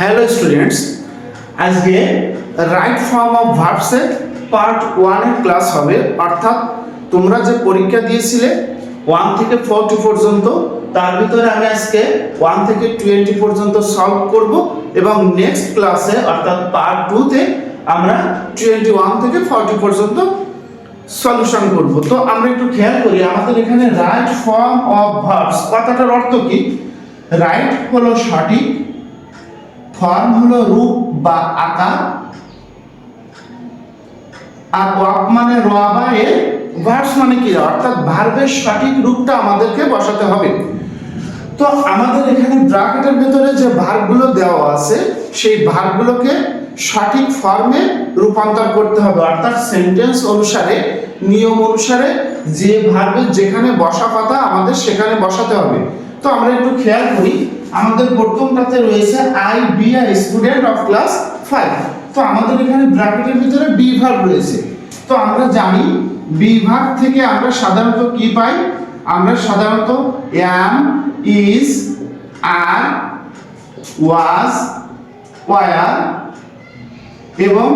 Hello students, আজকে right form of ভার্বসের part 1 এর class হবে। অর্থাৎ তোমরা যে পরীক্ষা দিয়েছিলে 1 থেকে 40 পর্যন্ত, তার ভিতরে আমি আজকে 1 থেকে 20 পর্যন্ত সলভ করব এবং নেক্সট ক্লাসে অর্থাৎ পার্ট 2 তে আমরা 21 থেকে 40 পর্যন্ত সলিউশন করব। তো আমরা একটু খেয়াল করি, আমাদের এখানে রাইট ফর্ম অফ ভার্বস কথাটার অর্থ কি? রাইট হলো সঠিক, ফর্ম হলো রূপ বা আকার, আর ওয়ার্ক মানে রোয়া বা এর, ভার্বস মানে কি? অর্থাৎ ভার্বের সঠিক রূপটা আমাদেরকে বসাতে হবে। তো আমাদের এখানে ব্র্যাকেটের ভিতরে যে ভার্বগুলো দেওয়া আছে সেই ভার্বগুলোকে সঠিক ফর্মে রূপান্তর করতে হবে। অর্থাৎ সেন্টেন্স অনুসারে, নিয়ম অনুসারে যে ভার্বের যেখানে বসা কথা আমাদের সেখানে বসাতে হবে। তো আমরা একটু খেয়াল করি, আমাদের প্রথমটাতে রয়েছে I be a student of class 5। তো আমাদের এখানে ব্র্যাকেটের ভিতরে বি ভার্ব রয়েছে। তো আমরা জানি বি ভার্ব থেকে আমরা সাধারণত কি পাই? আমরা সাধারণত am, is, are, was, were এবং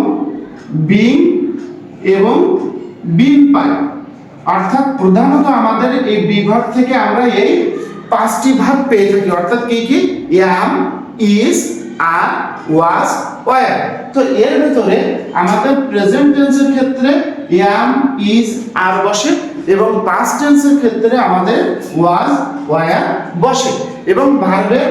being এবং been পাই। অর্থাৎ প্রধানত আমাদের এই বি ভার্ব থেকে আমরা এই 5টি ভার্ব পেয়ে থাকি। অর্থাৎ কি কি? am, is, are, was, were। তো এর ভিতরে আমাদের প্রেজেন্ট টেন্সের ক্ষেত্রে am, is, are বসে এবং পাস্ট টেন্সের ক্ষেত্রে আমাদের was, were বসে। এবং ভার্বের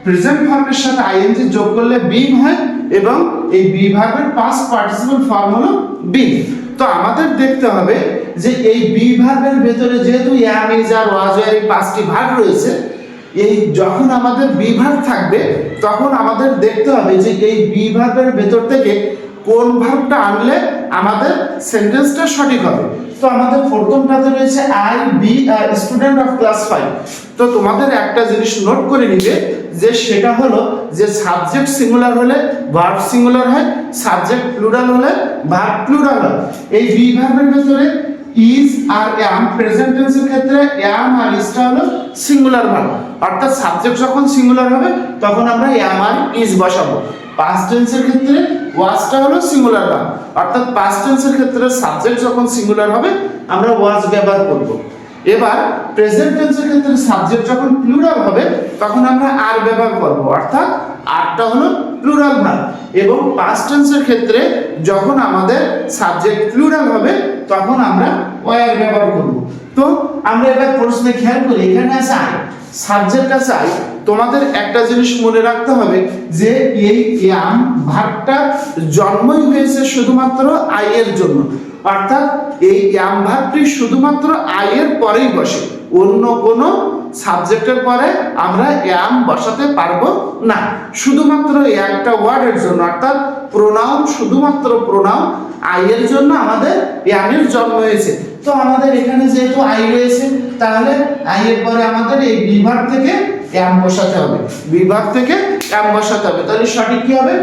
প্রেজেন্ট ভার্বের সাথে আইএনজি যোগ করলে বিং হয় এবং এই বি ভার্বের পাস্ট পার্টিসিপল ফর্ম হলো বিং। তো আমাদের দেখতে হবে যে এই বি ভার্বের ভেতরে যেহেতু am, is, are, was, were এই 5টি ভার্ব রয়েছে, এই যখন আমাদের বি ভার্ব থাকবে তখন আমাদের দেখতে হবে যে এই বি ভার্বের ভেতর থেকে কোন ভার্বটা আনলে আমাদের সেন্টেন্সটা সঠিক হবে। তো আমাদের প্রথমটাতে রয়েছে I be a student of class 5। তো তোমাদের একটা জিনিস নোট করে নিবে যে সেটা হলো যে সাবজেক্ট সিঙ্গুলার হলে ভার্ব সিঙ্গুলার হয়, সাবজেক্ট প্লুরাল হলে ভার্ব প্লুরাল হয়। এই বি ভার্বের ভিতরে is আর am প্রেজেন্ট টেন্সের ক্ষেত্রে am আর is টা হলো সিঙ্গুলার ভার্ব। অর্থাৎ সাবজেক্ট যখন সিঙ্গুলার হবে তখন আমরা am আর is বসাবো। পাস্ট টেন্সের ক্ষেত্রে was টা হলো সিঙ্গুলার ভার্ব। অর্থাৎ পাস্ট টেন্সের ক্ষেত্রে সাবজেক্ট যখন সিঙ্গুলার হবে আমরা was ব্যবহার করব। এবার প্রেজেন্ট টেন্সের ক্ষেত্রে সাবজেক্ট যখন প্লুরাল হবে তখন আমরা আর ব্যবহার করব। অর্থাৎ আরটা হলো প্লুরাল ভার্ব। এবং পাস্ট টেন্সের ক্ষেত্রে যখন আমাদের সাবজেক্ট প্লুরাল হবে তখন আমরা ওয়ার ব্যবহার করব। তো আমরা এবার প্রশ্নে খেয়াল করি, এখানে আছে আই, সাবজেক্ট আছে আই। তোমাদের একটা জিনিস মনে রাখতে হবে যে এই am ভার্বটা জন্মই হয়েছে শুধুমাত্র আই এর জন্য। অর্থাৎ এই am ভার্বটি শুধুমাত্র আই এর পরেই বসে, অন্য কোনো সাবজেক্টের পরে আমরা am বসাতে পারবো না। শুধুমাত্র একটা ওয়ার্ডের জন্য, অর্থাৎ প্রোনাউন, শুধুমাত্র প্রোনাউন আই এর জন্য আমাদের am এর জন্ম হয়েছে। তো আমাদের এখানে যেহেতু আই রয়েছে তাহলে আই এর পরে আমাদের এই বি ভার্ব থেকে am বসাতে হবে, বি ভার্ব থেকে am বসাতে হবে। তাহলে সঠিক কি হবে?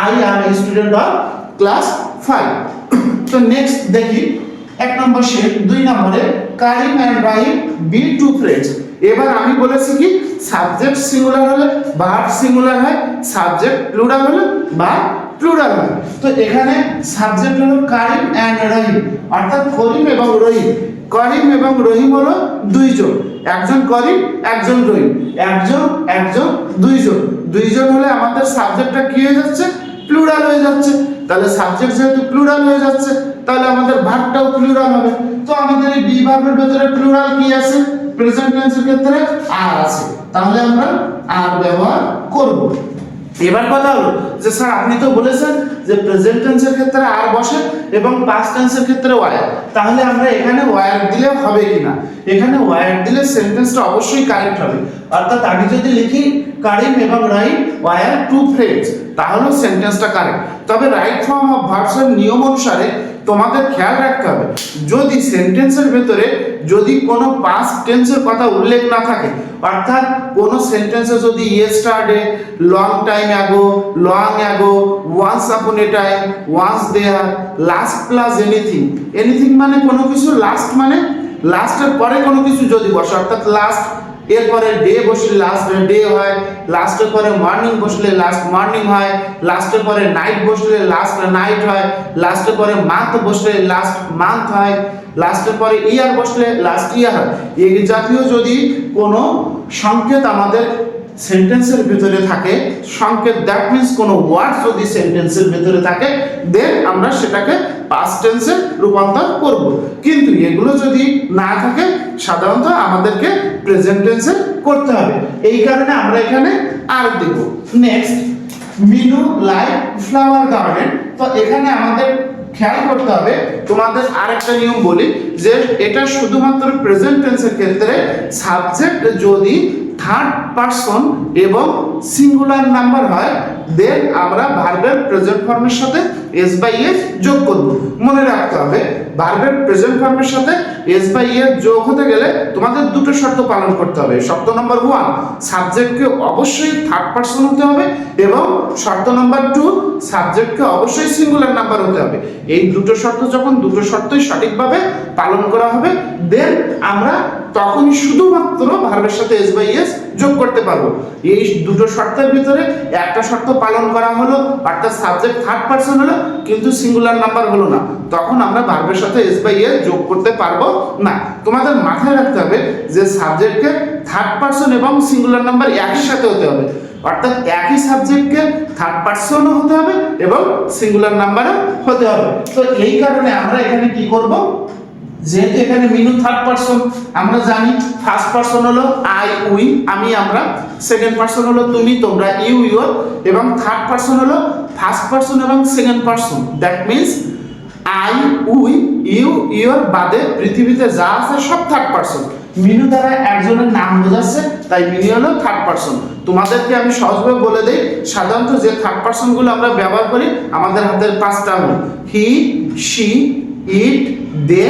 I am a student of class 5। তো নেক্সট দেখি 1 নম্বর শেড। 2 নম্বরে Karim and Rahim be two friends. এবার আমি বলেছি কি সাবজেক্ট সিঙ্গুলার হলে ভার্ব সিঙ্গুলার হয়, সাবজেক্ট প্লুরাল হলে ভার্ব প্লুরাল হয়। তো এখানে সাবজেক্ট হলো কারিম এন্ড রহিম, অর্থাৎ করিম এবং রহিম। করিম এবং রহিম হলো দুইজন, একজন করিম একজন রহিম, একজন দুইজন হলে আমাদের সাবজেক্টটা কি হয়ে যাচ্ছে? প্লুরাল হয়ে যাচ্ছে। তাহলে সাবজেক্ট যেহেতু প্লুরাল হয়ে যাচ্ছে তাহলে আমাদের ভার্বটাও প্লুরাল হবে। তো আমাদের এই বি ভার্বের ভিতরে প্লুরাল কি আছে? প্রেজেন্ট টেন্সের ক্ষেত্রে আর আছে, তাহলে আমরা আর ব্যবহার করব। এবার কথা হলো যে স্যার আপনি তো বলেছেন যে প্রেজেন্ট টেন্সের ক্ষেত্রে আর বসে এবং পাস্ট টেন্সের ক্ষেত্রে ওয়ার, তাহলে আমরা এখানে ওয়ার দিলে হবে কিনা? এখানে ওয়ার দিলে সেন্টেন্সটা অবশ্যই কারেক্ট হবে। অর্থাৎ আমি যদি লিখি কারিম এবং রাহিম ওয়ার টু ফ্রেন্ডস তাহলে সেন্টেন্সটা কারেক্ট। তবে রাইট ফর্ম অফ ভার্বসের নিয়ম অনুসারে তোমাদের খেয়াল রাখতে হবে, যদি সেন্টেন্সের ভেতরে যদি কোনো পাস্ট টেন্সের কথা উল্লেখ না থাকে, অর্থাৎ কোনো সেন্টেন্সে যদি yesterday, long time ago, long ago, once upon a time, once there, last plus anything, anything মানে কোনো কিছু, লাস্ট মানে লাস্টের পরে কোনো কিছু যদি বসে, অর্থাৎ লাস্ট এরপরে ডে বসলে লাস্ট ডে হয়, লাস্টের পরে মর্নিং বসলে লাস্ট মর্নিং হয়, লাস্টের পরে নাইট বসলে লাস্ট নাইট হয়, লাস্টের পরে মান্থ বসলে লাস্ট মান্থ হয়, লাস্টের পরে ইয়ার বসলে লাস্ট ইয়ার হয়। এই জাতীয় যদি কোনো সংকেত আমাদের সেন্টেন্সের ভিতরে থাকে, সংকেত দ্যাট মিন্স কোনো ওয়ার্ড যদি সেন্টেন্সের ভিতরে থাকে, দেন আমরা সেটাকে পাস্ট টেন্সে রূপান্তর করব। কিন্তু এগুলো যদি না থাকে সাধারণত আমাদেরকে প্রেজেন্ট টেন্সে করতে হবে। এই কারণে আমরা এখানে আর দেব। Next, Minu like flower garden. তো এখানে আমাদের খেয়াল করতে হবে, তোমাদের আরেকটা নিয়ম বলি যে এটা শুধুমাত্র প্রেজেন্ট টেন্সের ক্ষেত্রে সাবজেক্ট যদি থার্ড পারসন এবং সিঙ্গুলার নাম্বার হয়, দেন আমরা ভার্বের প্রেজেন্ট ফর্মের সাথে এস বাই এস যোগ করব। মনে রাখতে হবে ভার্বের প্রেজেন্ট ফর্মের সাথে এস বাই এস যোগ হতে গেলে তোমাদের দুটো শর্ত পালন করতে হবে। শর্ত নম্বর 1, সাবজেক্টকে অবশ্যই থার্ড পারসন হতে হবে, এবং শর্ত নম্বর 2, সাবজেক্টকে অবশ্যই সিঙ্গুলার নাম্বার হতে হবে। এই দুটো শর্ত যখন দুটো শর্তই সঠিকভাবে পালন করা হবে, দেন আমরা তখনই শুধুমাত্র ভার্বের সাথে এস বাই এস যোগ করতে পারবো। এই দুটো শর্তের ভিতরে একটা শর্ত পালন করা হলো, অর্থাৎ সাবজেক্ট থার্ড পারসন হলো কিন্তু সিঙ্গুলার নাম্বার হলো না, তখন আমরা ভার্বের সাথে এস বাই এস যোগ করতে পারবো না। তোমাদের মাথায় রাখতে হবে যে সাবজেক্টকে থার্ড পারসন এবং সিঙ্গুলার নাম্বার একসাথে হতে হবে, অর্থাৎ একই সাবজেক্টকে থার্ড পারসনও হতে হবে এবং সিঙ্গুলার নাম্বারও হতে হবে। তো এই কারণে আমরা এখানে কি করব, যেহেতু এখানে মিনু থার্ড পারসন, আমরা জানি ফার্স্ট পারসন হলো আই উই আমি আমরা, সেকেন্ড পারসন হলো তুমি তোমরা ইউ ইউর, এবং থার্ড পারসন হলো ফার্স্ট পারসন এবং second person. That means I we you your বাদে পৃথিবীতে যা আছে সব থার্ড পারসন। মিনু দ্বারা একজনের নাম বোঝাচ্ছে, তাই মিনু হলো থার্ড পারসন। তোমাদেরকে আমি সহজভাবে বলে দেই, সাধারণত যে থার্ড পারসন গুলো আমরা ব্যবহার করি আমাদের হাতের 5টা হলো he, she, it, they,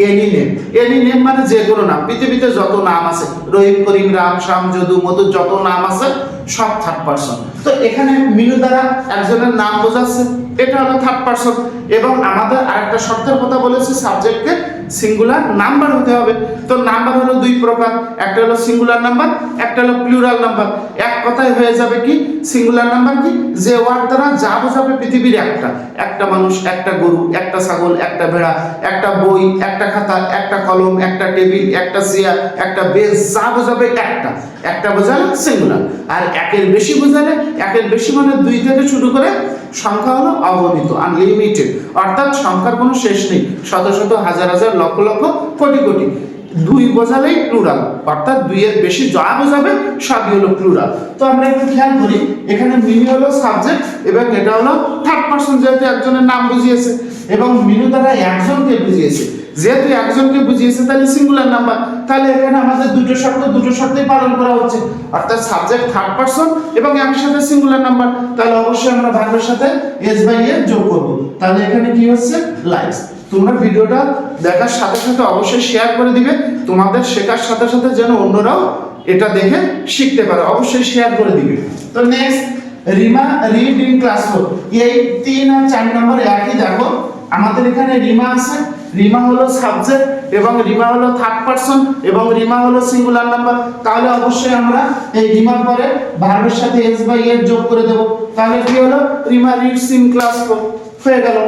any name. Any name মানে যে কোনো নাম, পৃথিবীতে যত নাম আছে, রহিম, করিম, রাম, শ্যাম, যদু, মধু, যত নাম আছে সব থার্ড পারসন। তো এখানে মিনু দ্বারা একজনের নাম বোঝাচ্ছে, এটা হলো থার্ড পারসন। এবং আমাদের আরেকটা শর্তের কথা বলেছে, সাবজেক্টকে সিঙ্গুলার নাম্বার হতে হবে। তো নাম্বার হলো দুই প্রকার, একটা হলো সিঙ্গুলার নাম্বার, একটা হলো প্লুরাল নাম্বার। এক কথায় হয়ে যাবে কি, সিঙ্গুলার নাম্বার কি, যে ওয়ার্ড দ্বারা যা বোঝাবে পৃথিবীর একটা মানুষ, একটা গরু, একটা ছাগল, একটা ভেড়া, একটা বই, একটা খাতা, একটা কলম, একটা টেবিল, একটা চেয়ার, একটা বেঞ্চ, যা বোঝাবে একটা বোঝালে সিঙ্গুলার। আর একের বেশি বোঝালে, একের বেশি মানে 2 থেকে শুরু করে সংখ্যা হলো অগণিত, আনলিমিটেড, অর্থাৎ সংখ্যার কোনো শেষ নেই, শত শত হাজার হাজার লক্ষ লক্ষ কোটি কোটি। 2 বোঝালেই প্লুরাল, অর্থাৎ 2 এর বেশি যা বোঝাবে সবই হলো প্লুরাল। তো আমরা একটু খেয়াল করি, এখানে মিনু হলো সাবজেক্ট এবং এটা হলো থার্ড পারসন, যেহেতু একজনের নাম বুঝিয়েছে, এবং মিনু দ্বারা একজনকে বুঝিয়েছে, যেহেতু একজনকে বুঝিয়েছে তাহলে সিঙ্গুলার নাম্বার, তাহলে এখানে আমাদের দুটো শর্তই পালন করা হচ্ছে, অর্থাৎ সাবজেক্ট থার্ড পারসন এবং এর সাথে সিঙ্গুলার নাম্বার, তাহলে অবশ্যই আমরা ভার্বের সাথে এস বাই এস যোগ করব। তাহলে এখানে কি হচ্ছে, লাইকস। তোমরা ভিডিওটা দেখার সাথে সাথে অবশ্যই শেয়ার করে দিবে, তোমাদের শেখার সাথে সাথে যেন অন্যরাও এটা দেখে শিখতে পারে, অবশ্যই শেয়ার করে দিবে। তো next, Rima read in class 4। এই 3 আর 4 নম্বর একই। দেখো আমাদের এখানে রিমা আছে, রিমা হলো সাবজেক্ট এবং রিমা হলো থার্ড পারসন এবং রিমা হলো সিঙ্গুলার নাম্বার, তাহলে অবশ্যই আমরা এই রিমার পরে ভার্বের সাথে এস বাই এস যোগ করে দেব। তাহলে কি হলো, রিমা রিডস ইন ক্লাস 4 হয়ে গেল।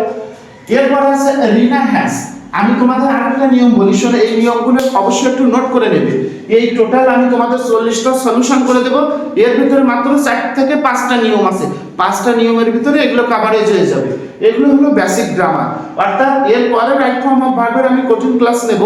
এরপর আছে রিনা হ্যাজ। আমি তোমাদের আরেকটা নিয়ম বলি, শোনো, এই নিয়মগুলো অবশ্যই একটু নোট করে নেবে। এই টোটাল আমি তোমাদের 40টা সলিউশন করে দেব, এর ভিতরে মাত্র 4 থেকে 5টা নিয়ম আছে, 5টা নিয়মের ভিতরে এগুলো কভারেজ হয়ে যাবে। এগুলো হলো বেসিক গ্রামার, অর্থাৎ এর পরে রাইট ফর্ম অফ ভার্বের আমি কঠিন ক্লাস নেব,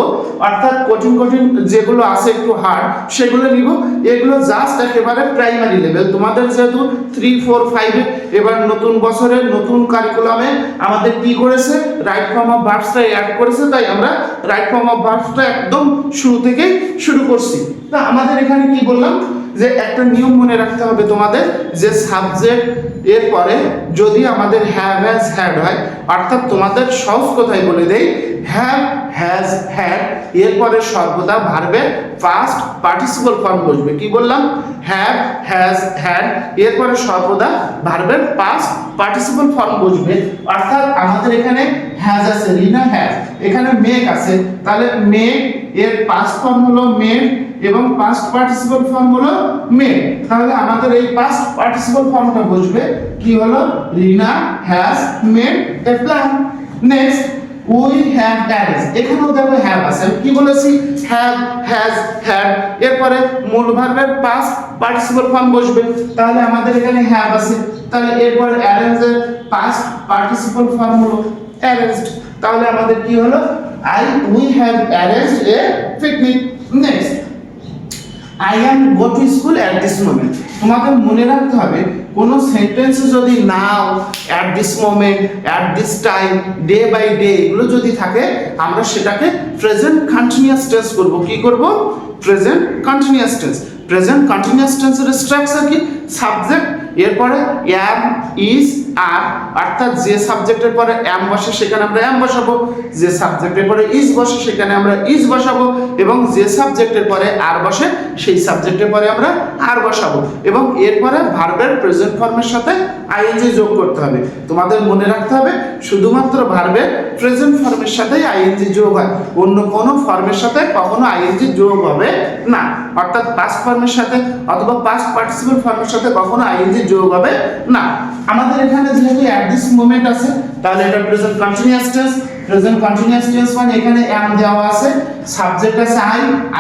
অর্থাৎ কঠিন যেগুলো আছে একটু হার্ড সেগুলো নিব। এগুলো জাস্ট একেবারে প্রাইমারি লেভেল, তোমাদের যেহেতু 3, 4, 5 এবার নতুন বছরের নতুন কারিকুলামে আমাদের কি করেছে, রাইট ফর্ম অফ ভার্বসটা অ্যাড করেছে, তাই আমরা রাইট ফর্ম অফ ভার্বসটা একদম শুরু থেকেই শুরু করছি। তা আমাদের এখানে কি বললাম, যে একটা নিয়ম মনে রাখতে হবে তোমাদের, যে সাবজেক্ট এর পরে যদি আমাদের হ্যাভ হ্যাজ হ্যাড হয়, অর্থাৎ তোমাদের সহজ কথাই বলে দেই, হ্যাভ হ্যাজ হ্যাড এরপরে সর্বদা ভার্বের ফার্স্ট পার্টিসিপল ফর্ম বসবে। কি বললাম, হ্যাভ হ্যাজ হ্যাড এরপরে সর্বদা ভার্বের পাস্ট পার্টিসিপল ফর্ম বসবে, অর্থাৎ আমাদের এখানে হ্যাজ আছে, রিনা হ্যাজ, এখানে মেক আছে, তাহলে মেক এর পাস্ট ফর্ম হলো মেড এবং পাস্ট পার্টিসিপল ফর্ম হলো মেড। তাহলে আমাদের এই পাস্ট পার্টিসিপল ফর্মটা বসবে কি হলো, Rina has made a plan. Next we have arrange, এখানেও দেখো হ্যাভ আছে, কি বলেছি হ্যাভ, হ্যাজ, হ্যাড, এরপরে মূল ভার্বের পাস্ট পার্টিসিপল ফর্ম বসবে, তাহলে আমাদের এখানে হ্যাভ আছে, তাহলে এরপর অ্যারেঞ্জ এর পাস্ট পার্টিসিপল ফর্ম হলো অ্যারেঞ্জড, তাহলে আমাদের কি হলো we have arranged A picnic. Next I am go to school at this moment, তোমাদের মনে রাখতে হবে কোন সেন্টেন্সে যদি নাও, at this moment, at this time, day by day এগুলো যদি থাকে আমরা সেটাকে প্রেজেন্ট কন্টিনিউয়াস টেন্স করব। কি করব, present continuous tense. Present continuous টেন্সের স্ট্রাকচার কি, সাবজেক্ট, এরপরে am, is, are, অর্থাৎ যে সাবজেক্টের পরে am বসে সেখানে আমরা am বসাবো, যে সাবজেক্টের পরে is বসে সেখানে আমরা is বসাবো, এবং যে সাবজেক্টের পরে are বসে সেই সাবজেক্টের পরে আমরা are বসাবো, এবং এরপরে ভার্বের প্রেজেন্ট ফর্মের সাথে ing যোগ করতে হবে। তোমাদের মনে রাখতে হবে শুধুমাত্র ভার্বের প্রেজেন্ট ফর্মের সাথেই ing যোগ হয়, অন্য কোনো ফর্মের সাথে কখনো ing যোগ হবে না, অর্থাৎ পাস্ট ফর্মের সাথে অথবা পাস্ট পার্টিসিপল ফর্মের সাথে কখনো ing যোগ হবে না। আমাদের এখানে যেহেতু অ্যাট দিস মোমেন্ট আছে তাহলে এটা present continuous tense. Present continuous tense মানে এখানে am দেওয়া আছে, সাবজেক্ট আছে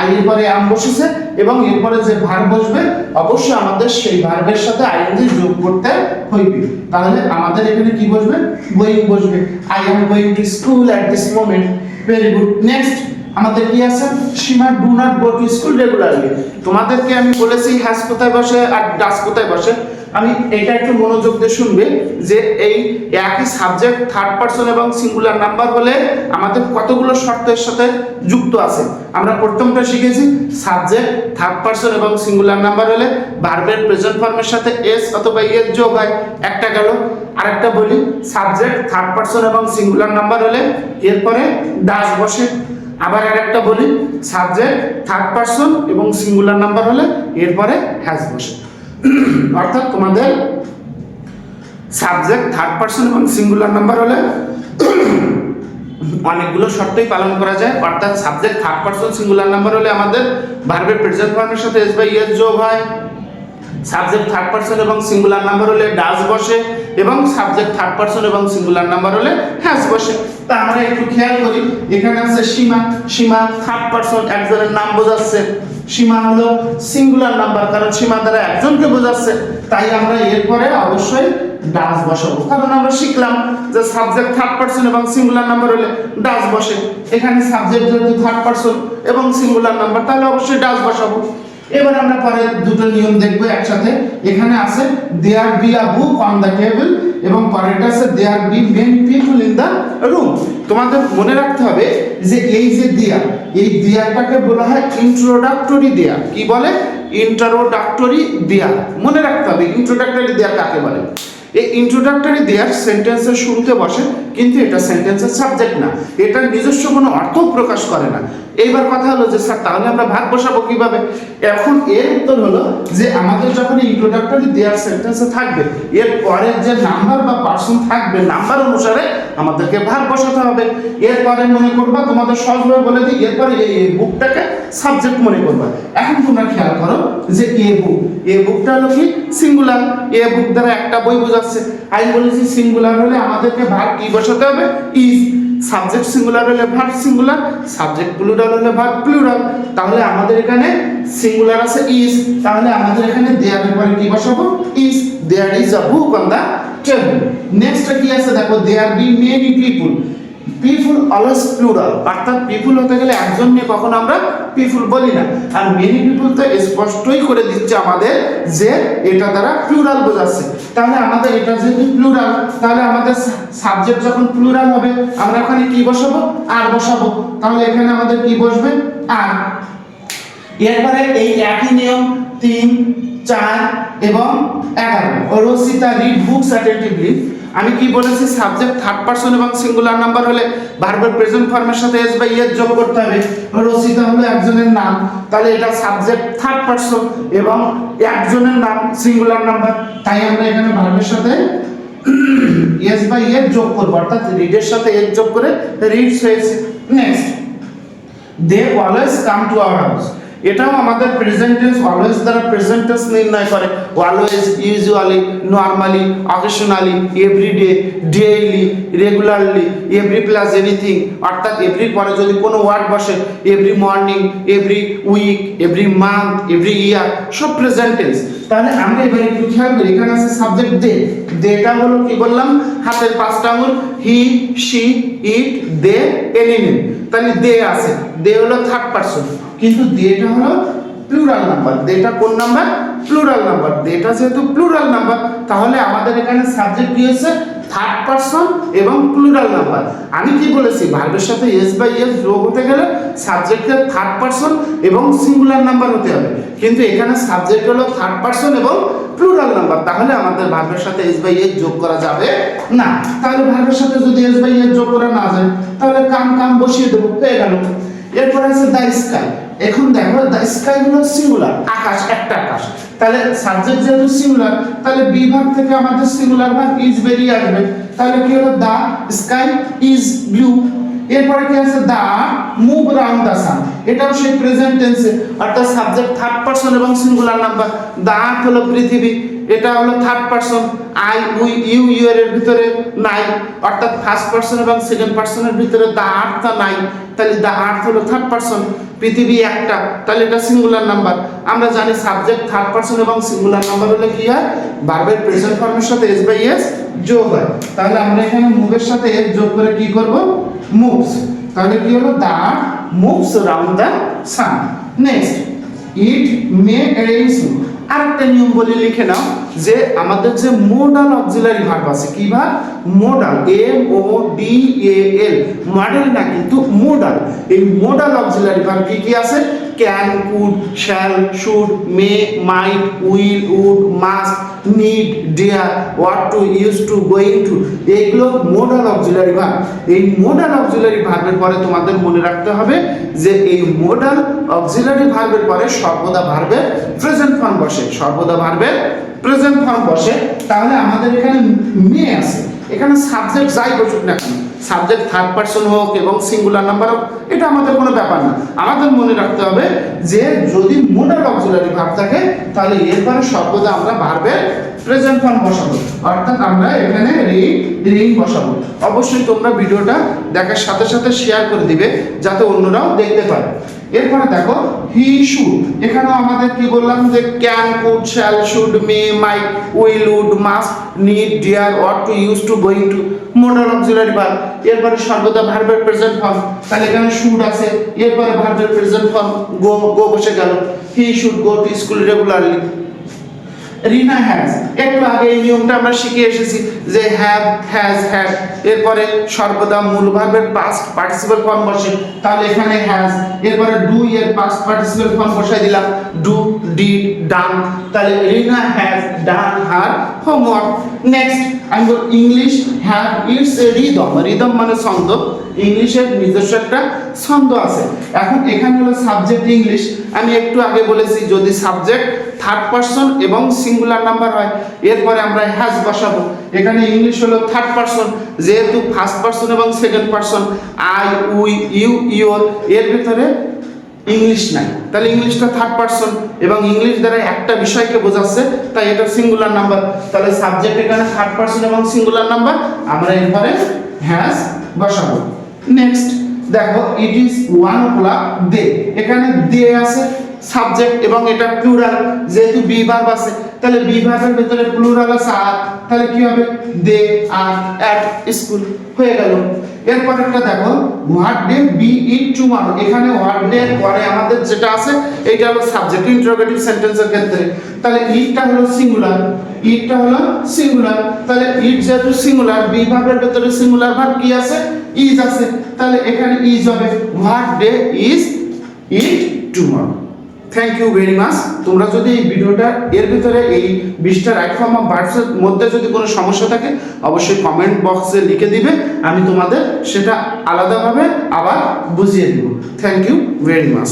I এর পরে am বসেছে, এবং এরপরে যে ভার্ব বসবে অবশ্যই আমাদের সেই ভার্বের সাথে ing যোগ করতে হইবে। তাহলে আমাদের এখানে কি বসবে, গোয়িং বসবে, I am going to school at this moment। Very good. Next আমাদের কি আছে, Seema do not go to school regularly. তোমাদেরকে আমি বলেছি হ্যাজ কোথায় বসে আর ডাজ কোথায় বসে, আমি এটা একটু মনোযোগ দিয়ে শুনবে যে এই একই সাবজেক্ট থার্ড পারসন এবং সিঙ্গুলার নাম্বার হলে আমাদের কতগুলো শর্তের সাথে যুক্ত আছে। আমরা প্রথমটা শিখেছি সাবজেক্ট থার্ড পারসন এবং সিঙ্গুলার নাম্বার হলে ভার্বের প্রেজেন্ট ফর্মের সাথে এস অথবা এস যোগ হয়, একটা গেল। আরেকটা বলি সাবজেক্ট থার্ড পারসন এবং সিঙ্গুলার নাম্বার হলে এরপরে ডাজ বসে। আবার আরেকটা বলি সাবজেক্ট থার্ড পারসন এবং সিঙ্গুলার নাম্বার হলে এরপরে হ্যাজ বসে। অর্থাৎ তোমাদের সাবজেক্ট থার্ড পারসন এবং সিঙ্গুলার নাম্বার হলে অনেকগুলো শর্তই পালন করা যায়, অর্থাৎ subject third person singular number হলে আমাদের ভার্বের প্রেজেন্ট ফর্মের সাথে এস বাই এস যোগ হয়, সাবজেক্ট থার্ড পারসন এবং সিঙ্গুলার নাম্বার হলে ডাজ বসে, এবং সাবজেক্ট থার্ড পারসন এবং সিঙ্গুলার নাম্বার হলে হ্যাজ বসে। তা আমরা একটু খেয়াল করি, এখানে আছে সীমা, সীমা থার্ড পারসন একজনের নাম বোঝাচ্ছে, সীমা হলো সিঙ্গুলার নাম্বার কারণ সীমা দ্বারা একজনকে বোঝাচ্ছে, তাই আমরা এরপরে অবশ্যই ডাজ বসাবো, কারণ আমরা শিখলাম যে সাবজেক্ট থার্ড পারসন এবং সিঙ্গুলার নাম্বার হলে ডাজ বসে। এখানে সাবজেক্ট যেহেতু থার্ড পারসন এবং সিঙ্গুলার নাম্বার তাহলে অবশ্যই ডাজ বসাবো। এবার আমরা পরে দুটো নিয়ম দেখবো একসাথে। এখানে আছে there be a book on the table, এবং পরেরটা আছে there be many people in the room. তোমাদের মনে রাখতে হবে যে এই যে দেয়ার, এই দেয়ারটাকে বলা হয় ইন্ট্রোডাক্টরি দেয়ার। কি বলে, ইন্ট্রোডাক্টরি দেয়ার। মনে রাখতে হবে ইন্ট্রোডাক্টরি দেয়ার কাকে বলে। এই ইন্ট্রোডাক্টরি দেয়ার সেন্টেন্সের শুরুতে বসে, কিন্তু এটা সেন্টেন্সের সাবজেক্ট না, এটার নিজস্ব কোনো অর্থ প্রকাশ করে না। এইবার কথা হলো যে স্যার তাহলে আমরা ভাগ বসাবো কিভাবে? এখন এর উত্তর হলো যে আমাদের যখন ইন্ট্রোডাক্টরি দেয়ার সেন্টেন্সে থাকবে এর পরে যে নাম্বার বা পার্সন থাকবে নাম্বার অনুসারে আমাদেরকে ভাগ বসাতে হবে। এরপরে মনে করবা, তোমাদের সহজভাবে বলে দিই, এরপরে এই বুকটাকে সাবজেক্ট মনে করবা। এখন তোমরা খেয়াল করো যে এ বুক, এ বুকটা হলো কি সিঙ্গুলার, এ বুক দ্বারা একটা বই বোঝাচ্ছে। আমি বলেছি সিঙ্গুলার হলে আমাদেরকে ভাগ কি বসাতে হবে, ইজ। সাবজেক্ট সিঙ্গুলার হলে ভার্ব সিঙ্গুলার, সাবজেক্ট প্লুরাল হলে ভার্ব প্লুরাল। তাহলে আমাদের এখানে সিঙ্গুলার আছে ইজ, তাহলে আমাদের এখানে দেয়ার এর পরে কি বসাবো, is. There is a book on the table. Next কি আছে দেখো, there be many people. People always plural, অর্থাৎ পিপল হতে গেলে একজন নিয়ে কখনো আমরা পিপল বলি না। আর মেনি পিপল তো স্পষ্টই করে দিচ্ছে আমাদের যে এটা দ্বারা প্লুরাল বোঝাচ্ছে। তাহলে আমাদের এটা যেহেতু প্লুরাল, তাহলে আমাদের সাবজেক্ট যখন প্লুরাল হবে আমরা এখানে কি বসাবো, আর বসাবো। তাহলে এখানে আমাদের কি বসবে, আর। এরপরে এই একই নিয়ম 3, 4 এবং 11। Rasita read books attentively. আমি কি বলেছি, সাবজেক্ট থার্ড পারসন এবং সিঙ্গুলার নাম্বার হলে ভার্বের প্রেজেন্ট ফর্মের সাথে এস বাই এস যোগ করতে হবে। রসিতা হলো একজনের নাম, তাহলে এটা সাবজেক্ট থার্ড পারসন এবং একজনের নাম সিঙ্গুলার নাম্বার, তাই আমরা এখানে ভার্বের সাথে এস বাই এস যোগ করব, অর্থাৎ রিডের সাথে এস যোগ করে রিডস হয়েছে। Next they always come to our house. এটাও আমাদের প্রেজেন্ট টেন্স অলওয়েজ দ্বারা প্রেজেন্ট টেন্স নির্ণয় করে। Always, usually, normally, occasionally, everyday, daily, regularly, every plus anything, অর্থাৎ এভরির পরে যদি কোনো ওয়ার্ড বসে, every morning, every week, every month, every year, সব প্রেজেন্ট টেন্স। তাহলে আমরা এবার একটু খেয়াল করি, এখানে আছে সাবজেক্ট দে। দেটা হলো কি বললাম, হাতের পাঁচটা আঙুল, হি, শি, ইট, দে, এনি। তাহলে দে আছে, দে হলো থার্ড পারসন, কিন্তু দেটা হলো প্লুরাল নাম্বার। দেটা কোন নাম্বার? Plural number. দেটা যেহেতু প্লুরাল নাম্বার, তাহলে আমাদের এখানে সাবজেক্ট কি হচ্ছে? থার্ড পারসন এবং প্লুরাল নাম্বার। আমি কি বলেছি, ভার্বের সাথে এস বাই এস যোগ হতে গেলে সাবজেক্টের থার্ড পারসন এবং সিঙ্গুলার নাম্বার হতে হবে, কিন্তু এখানে সাবজেক্ট হলো থার্ড পারসন এবং প্লুরাল নাম্বার, তাহলে আমাদের ভার্বের সাথে এস বাই এস যোগ করা যাবে না। তাহলে ভার্বের সাথে যদি এস বাই এস যোগ করা না যায়, তাহলে কাম বসিয়ে দেবো, হয়ে গেল। এরপর আছে দ্য স্কাই। এখন দেখো দ্য স্কাই হলো সিঙ্গুলার, আকাশ, একটা আকাশ। তাহলে সাবজেক্ট যেহেতু সিঙ্গুলার, তাহলে বি ভার্ব থেকে আমাদের সিঙ্গুলার ভার্ব ইজ বেরিয়ে আসবে। তাহলে কি হলো? The sky is blue. এরপরে কি আছে? The move round the sun. এটাও সেই প্রেজেন্ট টেন্সে, অর্থাৎ সাবজেক্ট থার্ড পারসন এবং সিঙ্গুলার নাম্বার। দ্য আর্থ হলো পৃথিবী, এটা হলো third person. I, we, you, your এর ভিতরে নাই, অর্থাৎ ফার্স্ট পারসন এবং সেকেন্ড পারসনের ভিতরে দ্য আর্থটা নাই, তাহলে দ্য আর্থ হলো থার্ড পারসন। পৃথিবী একটা, তাহলে এটা সিঙ্গুলার নাম্বার। আমরা জানি সাবজেক্ট থার্ড পারসন এবং সিঙ্গুলার নাম্বার হলে কি হয়? ভার্বের প্রেজেন্ট ফর্মের সাথে এস বাই এস যোগ হয়। তাহলে আমরা এখানে মুভের সাথে এস যোগ করে কি করব? মুভস। তাহলে কি হলো? The moves round the sun. Next, it may rain soon. আরেকটা নিয়ম বলে লিখে নাও, যে আমাদের যে মোডাল অক্সিলারি ভার্ব আছে, কি verb? Modal, M O D A L, model না কিন্তু মোডাল। এই মোডাল অক্সিলারি ভার্ব কি কি আছে? Can, could, shall, should, may, might, will, would, must, need, dare, ought to, used to, going to, এইগুলো modal auxiliary verb. এই modal auxiliary ভার্বের পরে তোমাদের মনে রাখতে হবে যে এই মোডাল অক্সিলারি ভার্বের পরে সর্বদা ভার্বের প্রেজেন্ট ফর্ম বসে, সর্বদা ভার্বের প্রেজেন্ট ফর্ম বসে। তাহলে আমাদের এখানে মে আছে, এখানে সাবজেক্ট যাই বসুক না কেন, সাবজেক্ট থার্ড পারসন হোক এবং সিঙ্গুলার নাম্বার হোক, এটা আমাদের কোনো ব্যাপার না। আমাদের মনে রাখতে হবে যে যদি মোডাল অক্সিলারি ভার্ব থাকে, তাহলে এরপরে সর্বদা আমরা ভার্বের প্রেজেন্ট ফর্ম বসাবো, অর্থাৎ আমরা এখানে রিং বসাবো। অবশ্যই তোমরা ভিডিওটা দেখার সাথে সাথে শেয়ার করে দিবে, যাতে অন্যরাও দেখতে পারে। এরপরে দেখো হি শুড, এখানেও আমাদের কি বললাম যে can, could, shall, should, may, might, will, would, must, need, dare, ought to, used to, going to, modal auxiliary verb. এরপরে সর্বদা ভার্বের প্রেজেন্ট ফর্ম, তাহলে এখানে শুড আছে, এরপরে ভার্বের প্রেজেন্ট ফর্ম গো বসে গেল। He should go to school regularly. Rina has, একটু আগে এই নিয়মটা আমরা শিখে এসেছি যে হ্যাভ, হ্যাজ, হ্যাড, এরপরে সর্বদা মূল ভার্বের পাস্ট পার্টিসিপল ফর্ম বসে, তাহলে এখানে হ্যাজ, এরপরে ডু এর পাস্ট পার্টিসিপল ফর্ম বসাই দিলাম, ডু, ডিড, ডান, তাহলে Rina has done her homework. Next আমি বল English have its rhythm. Rhythm মানে ছন্দ, ইংলিশের নিজস্ব একটা ছন্দ আছে। এখন এখানে হলো সাবজেক্ট ইংলিশ। আমি একটু আগে বলেছি যদি সাবজেক্ট থার্ড পারসন এবং সিঙ্গুলার নাম্বার হয়, এরপরে আমরা হ্যাজ বসাবো। এখানে ইংলিশ হলো থার্ড পারসন, যেহেতু ফার্স্ট পারসন এবং second person I, we, you, your, এর ভিতরে ইংলিশ নাই, তাহলে ইংলিশটা থার্ড পারসন এবং ইংলিশ দ্বারা একটা বিষয়কে বোঝাচ্ছে, তাই এটা সিঙ্গুলার নাম্বার। তাহলে সাবজেক্ট এখানে থার্ড পারসন এবং সিঙ্গুলার নাম্বার, আমরা এরপরে হ্যাজ বসাবো। নেক্সট দেখো ইট ইজ 1 o'clock দে, এখানে দে আছে সাবজেক্ট এবং এটা প্লুরাল, যেহেতু বি ভার্ব আছে, তাহলে বি ভার্বের ভিতরে প্লুরাল আছে আর, তাহলে কি হবে? দে আর অ্যাট স্কুল, হয়ে গেল। এরপর একটা দেখো what day be it tomorrow, এখানে হোয়াট ডে পরে আমাদের যেটা আছে এটা হলো সাবজেক্ট ইন্টারোগেটিভ সেন্টেন্সের ক্ষেত্রে, তাহলে ইটটা হলো সিঙ্গুলার, ইটটা হলো সিঙ্গুলার, তাহলে ইট যেহেতু সিঙ্গুলার, বি ভার্বের ভিতরে সিঙ্গুলার ভার্ব কি আছে? ইজ আছে, তাহলে এখানে ইজ হবে। What day is it tomorrow. Thank you very much. তোমরা যদি এই ভিডিওটা এর ভিতরে এই 20টা রাইট ফর্ম অফ ভার্বসের মধ্যে যদি কোনো সমস্যা থাকে অবশ্যই কমেন্ট বক্সে লিখে দিবে, আমি তোমাদের সেটা আলাদাভাবে আবার বুঝিয়ে দিব। Thank you very much.